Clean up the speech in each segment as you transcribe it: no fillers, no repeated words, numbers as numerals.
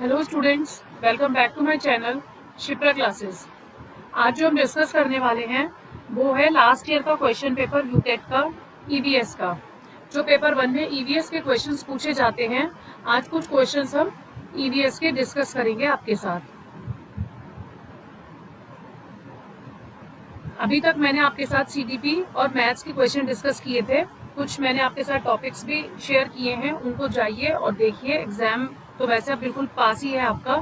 Hello students, welcome back to my channel Shipra classes. आज जो हम डिस्कस करने वाले हैं वो है लास्ट ईयर का क्वेश्चन पेपर यूटेट का ईवीएस का। जो पेपर 1 में ईवीएस के क्वेश्चंस पूछे जाते हैं, आज कुछ क्वेश्चंस हम ईवीएस के डिस्कस करेंगे आपके साथ। अभी तक मैंने आपके साथ सीडीपी और मैथ्स के क्वेश्चन डिस्कस किए थे। कुछ मैंने आपके साथ टॉपिक्स भी शेयर किए हैं, उनको जाइए और देखिए। एग्जाम तो वैसे अब बिल्कुल पास ही है आपका,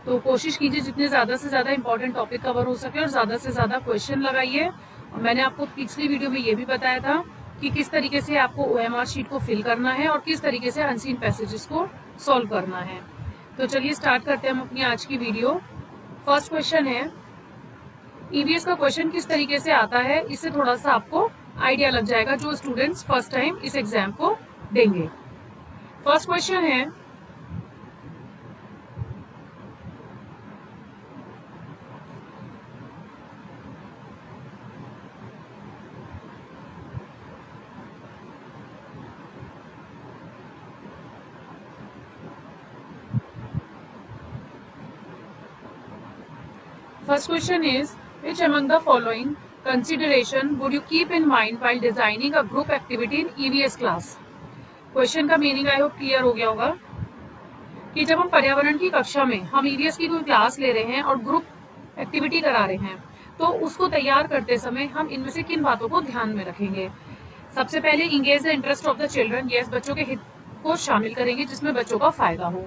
तो कोशिश कीजिए जितने ज़्यादा से ज़्यादा इंपॉर्टेंट टॉपिक कवर हो सके और ज़्यादा से ज़्यादा क्वेश्चन लगाइए। और मैंने आपको पिछली वीडियो में ये भी बताया था कि किस तरीके से आपको ओएमआर शीट को फिल करना है और किस तरीके से अनसीन पैसेजेस को सॉल्व करना है। तो चलिए स्टार्ट करते हैं हम अपनी आज की वीडियो। फर्स्ट क्वेश्चन है, ईवीएस का क्वेश्चन किस तरीके से आता है, इससे थोड़ा सा आपको आइडिया लग जाएगा जो स्टूडेंट्स फर्स्ट टाइम इस एग्जाम को देंगे। फर्स्ट क्वेश्चन है, first question is, which among the following consideration would you keep in mind while designing a group activity in EVS class? Question का मीनिंग आई होप क्लियर हो गया होगा कि जब हम पर्यावरण की कक्षा में हम ईवीएस की कोई क्लास ले रहे हैं और ग्रुप एक्टिविटी करा रहे हैं, तो उसको तैयार करते समय हम इनमें से किन बातों को ध्यान में रखेंगे। सबसे पहले engage the interest of the children. Yes, बच्चों के हित को शामिल करेंगे जिसमें बच्चों का फायदा हो।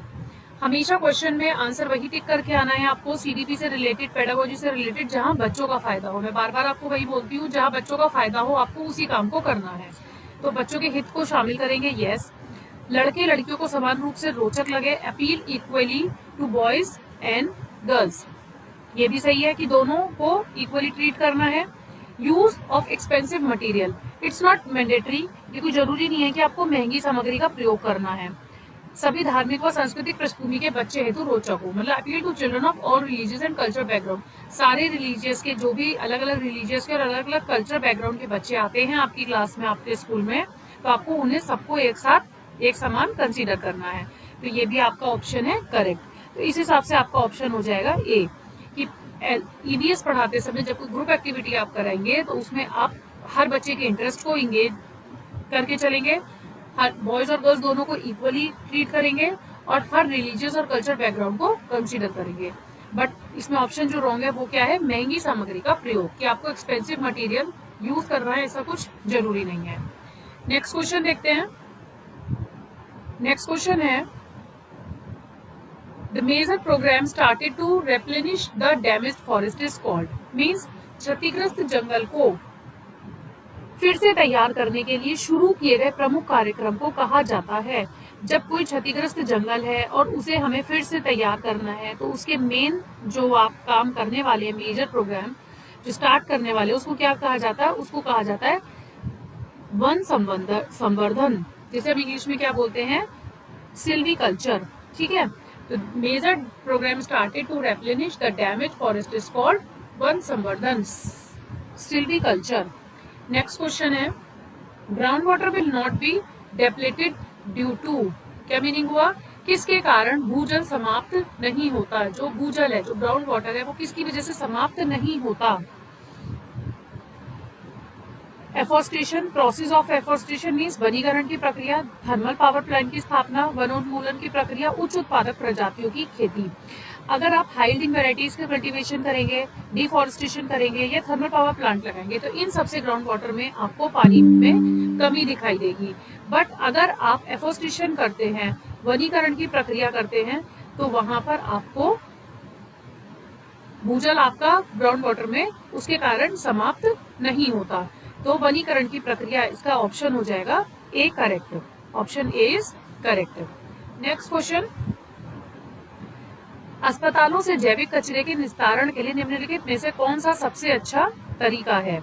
हमेशा क्वेश्चन में आंसर वही टिक करके आना है आपको, सीडीपी से रिलेटेड, पेडागोजी से रिलेटेड, जहां बच्चों का फायदा हो। मैं बार बार आपको वही बोलती हूँ, जहां बच्चों का फायदा हो आपको उसी काम को करना है। तो बच्चों के हित को शामिल करेंगे। यस, लड़के लड़कियों को समान रूप से रोचक लगे, appeal equally to boys and girls. ये भी सही है कि दोनों को इक्वली ट्रीट करना है। Use of expensive material, it's not mandatory, ये कोई जरूरी नहीं है कि आपको महंगी सामग्री का प्रयोग करना है। सभी धार्मिक व सांस्कृतिक पृष्ठभूमि के बच्चे हेतु रोचक हो, मतलब appeal to children of all religious and culture background. सारे रिलीजियस के, जो भी अलग अलग रिलीजियस के और अलग अलग कल्चर बैकग्राउंड के बच्चे आते हैं आपकी क्लास में, आपके स्कूल में, तो आपको उन्हें सबको एक साथ एक समान कंसीडर करना है। तो ये भी आपका ऑप्शन है करेक्ट। तो इस हिसाब से आपका ऑप्शन हो जाएगा ए, कि ईवीएस पढ़ाते समय जब कोई ग्रुप एक्टिविटी आप कराएंगे तो उसमें आप हर बच्चे के इंटरेस्ट को इंगेज करके चलेंगे, हर बॉयज और गर्ल्स दोनों को इक्वली ट्रीट करेंगे और हर रिलीजियस और कल्चर बैकग्राउंड को कंसीडर करेंगे। बट इसमें ऑप्शन जो रॉन्ग है वो क्या है, महंगी सामग्री का प्रयोग, कि आपको एक्सपेंसिव मटेरियल यूज करना है, ऐसा कुछ जरूरी नहीं है। नेक्स्ट क्वेश्चन देखते हैं। नेक्स्ट क्वेश्चन है, the major programme started to replenish the damaged forest is called. Means क्षतिग्रस्त जंगल को फिर से तैयार करने के लिए शुरू किए गए प्रमुख कार्यक्रम को कहा जाता है। जब कोई क्षतिग्रस्त जंगल है और उसे हमें फिर से तैयार करना है, तो उसके मेन जो आप काम करने वाले हैं, मेजर प्रोग्राम जो स्टार्ट करने वाले, उसको क्या कहा जाता है, उसको कहा जाता है वन संवर्धन, जिसे हम इंग्लिश में क्या बोलते हैं, सिल्वीकल्चर। ठीक है, तो major programme started to replenish the damage forest is called वन संवर्धन, सिल्वीकल्चर। नेक्स्ट क्वेश्चन है, ground water will not be depleted due to. क्या मीनिंग हुआ, किसके कारण भूजल समाप्त नहीं होता। जो भूजल है, जो ग्राउंड वाटर है, वो किसकी वजह से समाप्त नहीं होता। Afforestation, process of afforestation means वनीकरण की प्रक्रिया, थर्मल पावर प्लांट की स्थापना, वनोन्मूलन की प्रक्रिया, उच्च उत्पादक प्रजातियों की खेती। अगर आप हाइल्डिंग वेराइटीज के कल्टीवेशन करेंगे, डिफॉरेस्टेशन करेंगे या थर्मल पावर प्लांट लगाएंगे, तो इन सबसे ग्राउंड वाटर में आपको पानी में कमी दिखाई देगी। बट अगर आप एफॉरेस्टेशन करते हैं, वनीकरण की प्रक्रिया करते हैं, तो वहां पर आपको भूजल आपका ग्राउंड वाटर में उसके कारण समाप्त नहीं होता। तो वनीकरण की प्रक्रिया, इसका ऑप्शन हो जाएगा A correct. Option A is correct. Next question, अस्पतालों से जैविक कचरे के निस्तारण के लिए निम्नलिखित में से कौन सा सबसे अच्छा तरीका है।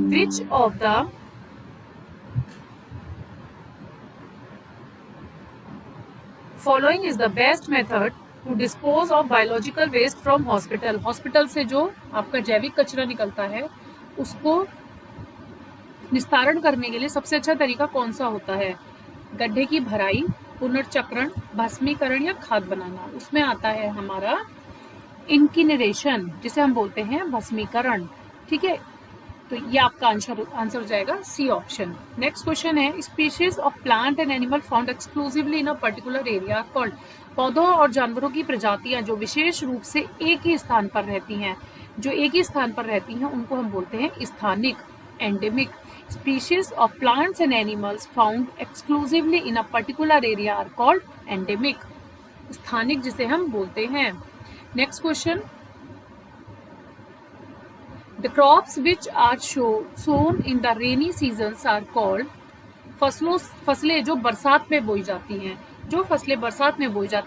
Which of the following is the best method to dispose of biological waste from hospital. Hospital से जो आपका जैविक कचरा निकलता है उसको निस्तारण करने के लिए सबसे अच्छा तरीका कौन सा होता है। गड्ढे की भराई, पुनर्चक्रण, भस्मीकरण या खाद बनाना। उसमें आता है हमारा इनकिनरेशन, जिसे हम बोलते हैं भस्मीकरण। ठीक है, तो ये आपका आंसर हो जाएगा सी ऑप्शन। नेक्स्ट क्वेश्चन है, species of plant and animal found exclusively in a particular area called. पौधों और जानवरों की प्रजातियां जो विशेष रूप से एक ही स्थान पर रहती हैं, उनको हम बोलते हैं स्थानिक, endemic. Species of plants and animals found exclusively in a particular area are called endemic, स्थानिक जिसे हम बोलते हैं। Next question, the crops which are sown in the rainy seasons are called। फसलें जो बरसात में बोई जाती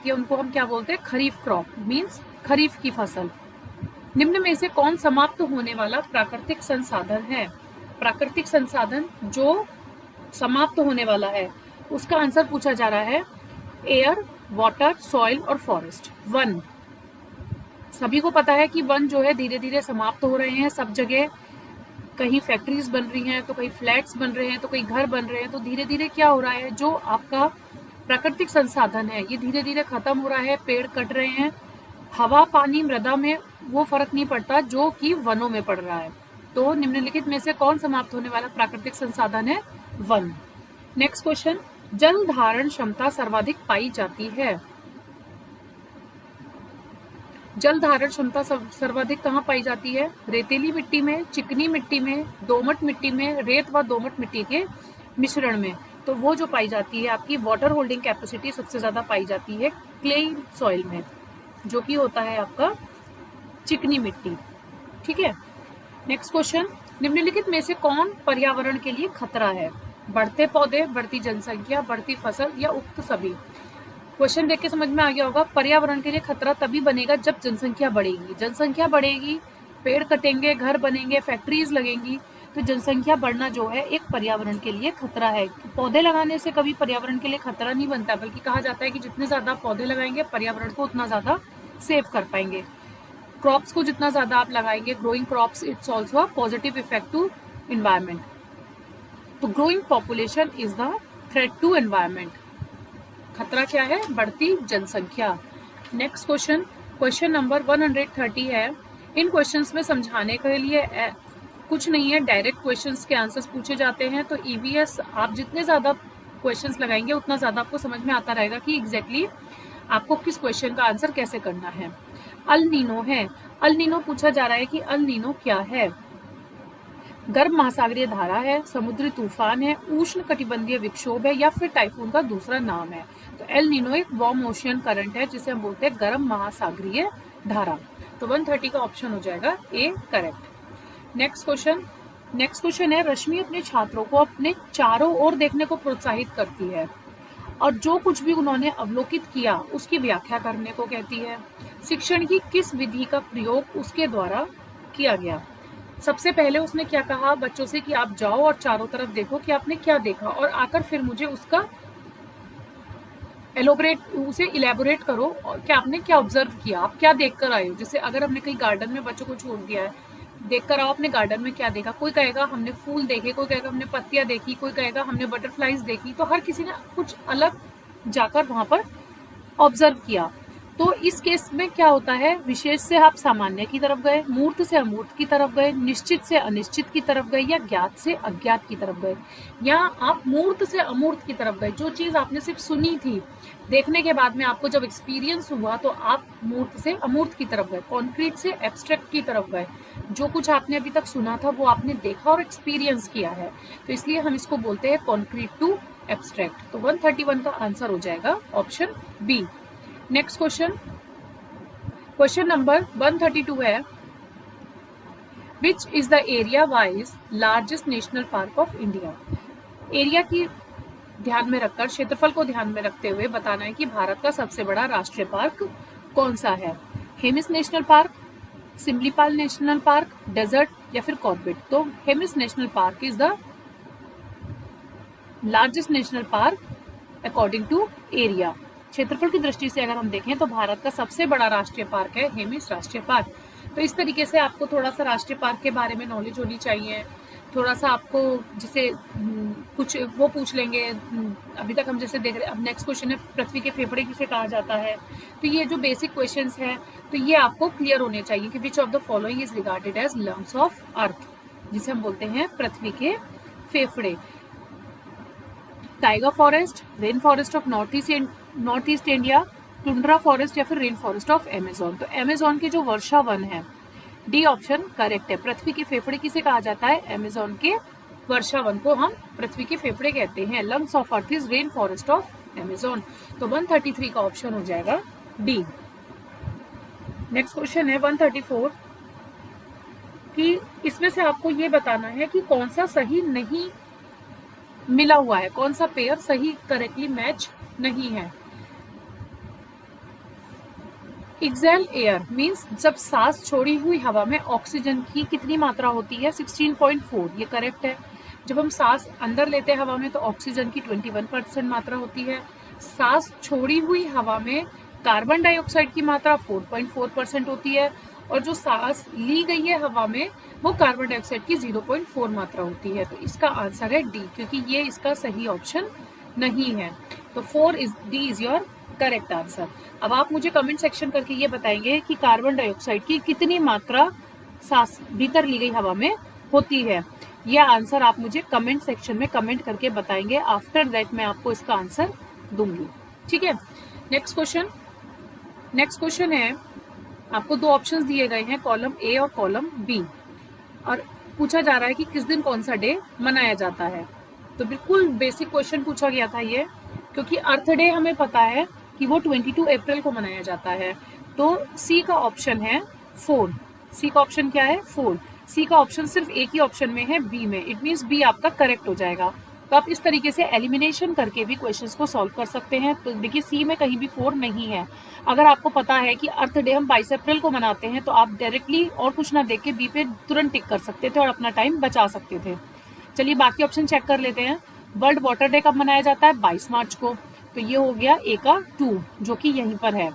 हैं, उनको हम क्या बोलते हैं? खरीफ क्रॉप, मीन्स खरीफ की फसल। निम्न में से कौन समाप्त होने वाला प्राकृतिक संसाधन है? प्राकृतिक संसाधन जो समाप्त होने वाला है, उसका आंसर पूछा जा रहा है एयर, वाटर, सॉइल और फॉरेस्ट। वन, सभी को पता है कि वन जो है धीरे धीरे समाप्त हो रहे हैं सब जगह। कहीं फैक्ट्रीज बन रही हैं, तो कहीं फ्लैट्स बन रहे हैं, तो कहीं घर बन रहे हैं। तो धीरे धीरे क्या हो रहा है, जो आपका प्राकृतिक संसाधन है ये धीरे धीरे खत्म हो रहा है, पेड़ कट रहे हैं। हवा, पानी, मृदा में वो फर्क नहीं पड़ता जो कि वनों में पड़ रहा है। तो निम्नलिखित में से कौन समाप्त होने वाला प्राकृतिक संसाधन है? वन। नेक्स्ट क्वेश्चन, जल धारण क्षमता सर्वाधिक पाई जाती है। जल धारण क्षमता सर्वाधिक कहाँ पाई जाती है? रेतीली मिट्टी में, चिकनी मिट्टी में, दोमट मिट्टी में, रेत व दोमट मिट्टी के मिश्रण में। तो वो जो पाई जाती है आपकी वाटर होल्डिंग कैपेसिटी सबसे ज्यादा पाई जाती है क्लेई सॉइल में, जो कि होता है आपका चिकनी मिट्टी। ठीक है। नेक्स्ट क्वेश्चन, निम्नलिखित में से कौन पर्यावरण के लिए खतरा है? बढ़ते पौधे, बढ़ती जनसंख्या, बढ़ती फसल या उक्त सभी? क्वेश्चन देख के समझ में आ गया होगा। पर्यावरण के लिए खतरा तभी बनेगा जब जनसंख्या बढ़ेगी। जनसंख्या बढ़ेगी, पेड़ कटेंगे, घर बनेंगे, फैक्ट्रीज लगेंगी, तो जनसंख्या बढ़ना जो है एक पर्यावरण के लिए खतरा है। पौधे लगाने से कभी पर्यावरण के लिए खतरा नहीं बनता, बल्कि कहा जाता है कि जितने ज्यादा पौधे लगाएंगे पर्यावरण को उतना ज्यादा सेव कर पाएंगे। क्रॉप्स को जितना ज्यादा आप लगाएंगे, growing crops, it's also a positive effect to environment. तो growing population is the threat to environment. खतरा क्या है? बढ़ती जनसंख्या। नेक्स्ट क्वेश्चन, क्वेश्चन नंबर 130 है। इन क्वेश्चंस में समझाने के लिए कुछ नहीं है, डायरेक्ट क्वेश्चंस के आंसर्स पूछे जाते हैं। तो ईवीएस आप जितने ज्यादा क्वेश्चंस लगाएंगे उतना ज्यादा आपको समझ में आता रहेगा कि एग्जैक्टली आपको किस क्वेश्चन का आंसर कैसे करना है। अल नीनो है। अल नीनो पूछा जा रहा है कि अल नीनो क्या है? गर्म महासागरीय धारा है, समुद्री तूफान है, उष्ण कटिबंधीय विक्षोभ है या फिर टाइफून का दूसरा नाम है? तो एल नीनो एक वार्म ओशियन करंट है जिसे हम बोलते हैं गर्म महासागरीय धारा। तो 130 का ऑप्शन हो जाएगा ए करेक्ट। नेक्स्ट क्वेश्चन है, रश्मि अपने छात्रों को अपने चारों ओर देखने को प्रोत्साहित करती है और जो कुछ भी उन्होंने अवलोकित किया उसकी व्याख्या करने को कहती है। शिक्षण की किस विधि का प्रयोग उसके द्वारा किया गया? सबसे पहले उसने क्या कहा बच्चों से कि आप जाओ और चारों तरफ देखो कि आपने क्या देखा, और आकर फिर मुझे उसका इलेबोरेट करो और क्या आपने क्या ऑब्जर्व किया, आप क्या देख कर आए हो। जैसे अगर हमने कहीं गार्डन में बच्चों को छोड़ दिया है, देख कर आओ अपने गार्डन में क्या देखा। कोई कहेगा हमने फूल देखे, कोई कहेगा हमने पत्तियां देखी, कोई कहेगा हमने बटरफ्लाइज देखी। तो हर किसी ने कुछ अलग जाकर वहां पर ऑब्जर्व किया। तो इस केस में क्या होता है, विशेष से आप सामान्य की तरफ गए, मूर्त से अमूर्त की तरफ गए, निश्चित से अनिश्चित की तरफ गए या ज्ञात से अज्ञात की तरफ गए, या आप मूर्त से अमूर्त की तरफ गए। जो चीज आपने सिर्फ सुनी थी, देखने के बाद में आपको जब एक्सपीरियंस हुआ तो आप मूर्त से अमूर्त की तरफ गए, कॉन्क्रीट से एब्स्ट्रैक्ट की तरफ गए। जो कुछ आपने अभी तक सुना था वो आपने देखा और एक्सपीरियंस किया है, तो इसलिए हम इसको बोलते हैं कॉन्क्रीट टू एब्स्ट्रैक्ट। तो 131 का आंसर हो जाएगा option B. Next question number 132 है, which is the area wise largest national park of India? Area की ध्यान में रखकर, क्षेत्रफल को ध्यान में रखते हुए बताना है कि भारत का सबसे बड़ा राष्ट्रीय पार्क कौन सा है। Hemis national park, Simlipal national park, desert या फिर कॉर्बेट? तो Hemis national park is the largest national park according to area. क्षेत्रफल की दृष्टि से अगर हम देखें तो भारत का सबसे बड़ा राष्ट्रीय पार्क है हेमिस राष्ट्रीय पार्क। तो इस तरीके से आपको थोड़ा सा राष्ट्रीय पार्क के बारे में नॉलेज होनी चाहिए, थोड़ा सा आपको जैसे कुछ वो पूछ लेंगे। अभी तक हम जैसे देख रहे हैं, अब नेक्स्ट क्वेश्चन है पृथ्वी के फेफड़े किसे कहा जाता है। तो ये जो बेसिक क्वेश्चंस हैं तो ये आपको क्लियर होने चाहिए कि which of the following is regarded as lungs of earth, जिसे हम बोलते हैं पृथ्वी के फेफड़े। Tiger forest, rain forest of north east India, tundra forest या फिर रेन फॉरेस्ट ऑफ अमेजोन। तो अमेजोन के जो वर्षा वन है, डी ऑप्शन करेक्ट है। पृथ्वी के फेफड़े किसे कहा जाता है, अमेजोन के वर्षा वन को हम पृथ्वी के फेफड़े कहते हैं। Lungs of earth is rain forest of Amazon. तो 133 का ऑप्शन हो जाएगा डी। नेक्स्ट क्वेश्चन है 134 कि इसमें से आपको ये बताना है कि कौन सा सही नहीं मिला हुआ है, कौन सा पेयर सही करेक्टली मैच नहीं है। एक्सेल एयर मीन्स जब सांस छोड़ी हुई हवा में ऑक्सीजन की कितनी मात्रा होती है, 16.4, ये करेक्ट है। जब हम सांस अंदर लेते हैं हवा में तो ऑक्सीजन की 21% मात्रा होती है। सांस छोड़ी हुई हवा में कार्बन डाइऑक्साइड की मात्रा 4.4% होती है, और जो सांस ली गई है हवा में वो कार्बन डाइऑक्साइड की 0.4 मात्रा होती है। तो इसका आंसर है डी, क्योंकि ये इसका सही ऑप्शन नहीं है। तो D is your correct answer. अब आप मुझे कमेंट सेक्शन करके ये बताएंगे कि कार्बन डाइऑक्साइड की कितनी मात्रा सांस भीतर ली गई हवा में होती है। यह आंसर आप मुझे कमेंट सेक्शन में कमेंट करके बताएंगे। आफ्टर दैट मैं आपको इसका आंसर दूंगी, ठीक है। नेक्स्ट क्वेश्चन है, आपको दो ऑप्शंस दिए गए हैं, कॉलम ए और कॉलम बी, और पूछा जा रहा है कि किस दिन कौन सा डे मनाया जाता है। तो बिल्कुल बेसिक क्वेश्चन पूछा गया था ये, क्योंकि अर्थ डे हमें पता है कि वो 22 अप्रैल को मनाया जाता है। तो सी का ऑप्शन है 4। सी का ऑप्शन क्या है, 4। सी का ऑप्शन सिर्फ एक ही ऑप्शन में है, बी में। इट मीन्स बी आपका करेक्ट हो जाएगा। तो आप इस तरीके से एलिमिनेशन करके भी क्वेश्चंस को सॉल्व कर सकते हैं। तो देखिए सी में कहीं भी 4 नहीं है। अगर आपको पता है कि अर्थ डे हम 22 अप्रैल को मनाते हैं तो आप डायरेक्टली और कुछ ना देख के बी पे तुरंत टिक कर सकते थे और अपना टाइम बचा सकते थे। चलिए बाकी ऑप्शन चेक कर लेते हैं। वर्ल्ड वाटर डे कब मनाया जाता है, 22 मार्च को। तो ये हो गया ए का 2 जो कि यहीं पर है।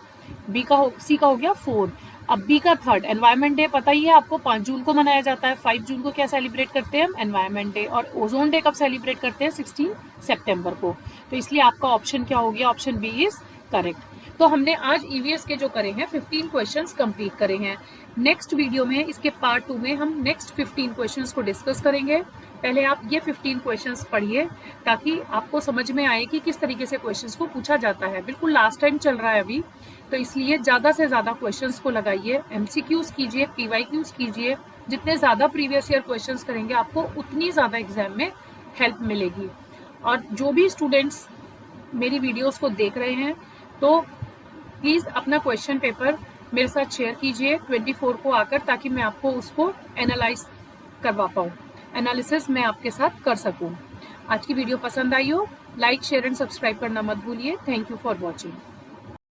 सी का हो गया 4। अब बी का 3rd एनवायरमेंट डे पता ही है आपको, 5 जून को मनाया जाता है। 5 जून को क्या सेलिब्रेट करते हैं हम, एनवायरमेंट डे। और ओजोन डे कब सेलिब्रेट करते हैं, 16 सितंबर को। तो इसलिए आपका ऑप्शन क्या हो गया, ऑप्शन बी इज करेक्ट। तो हमने आज ईवीएस के जो करे हैं 15 क्वेश्चंस कंप्लीट करे हैं। नेक्स्ट वीडियो में इसके पार्ट 2 में हम नेक्स्ट 15 क्वेश्चंस को डिस्कस करेंगे। पहले आप ये 15 क्वेश्चंस पढ़िए ताकि आपको समझ में आए कि किस तरीके से क्वेश्चंस को पूछा जाता है। बिल्कुल लास्ट टाइम चल रहा है अभी, तो इसलिए ज़्यादा से ज़्यादा क्वेश्चंस को लगाइए, एमसीक्यूज कीजिए, पीवाईक्यूज कीजिए। जितने ज़्यादा प्रीवियस ईयर क्वेश्चंस करेंगे आपको उतनी ज़्यादा एग्जाम में हेल्प मिलेगी। और जो भी स्टूडेंट्स मेरी वीडियोस को देख रहे हैं तो प्लीज़ अपना क्वेश्चन पेपर मेरे साथ शेयर कीजिए 24 को आकर, ताकि मैं आपको उसको एनालाइज करवा पाऊँ, एनालिसिस मैं आपके साथ कर सकूँ। आज की वीडियो पसंद आई हो, लाइक शेयर एंड सब्सक्राइब करना मत भूलिए। Thank you for watching.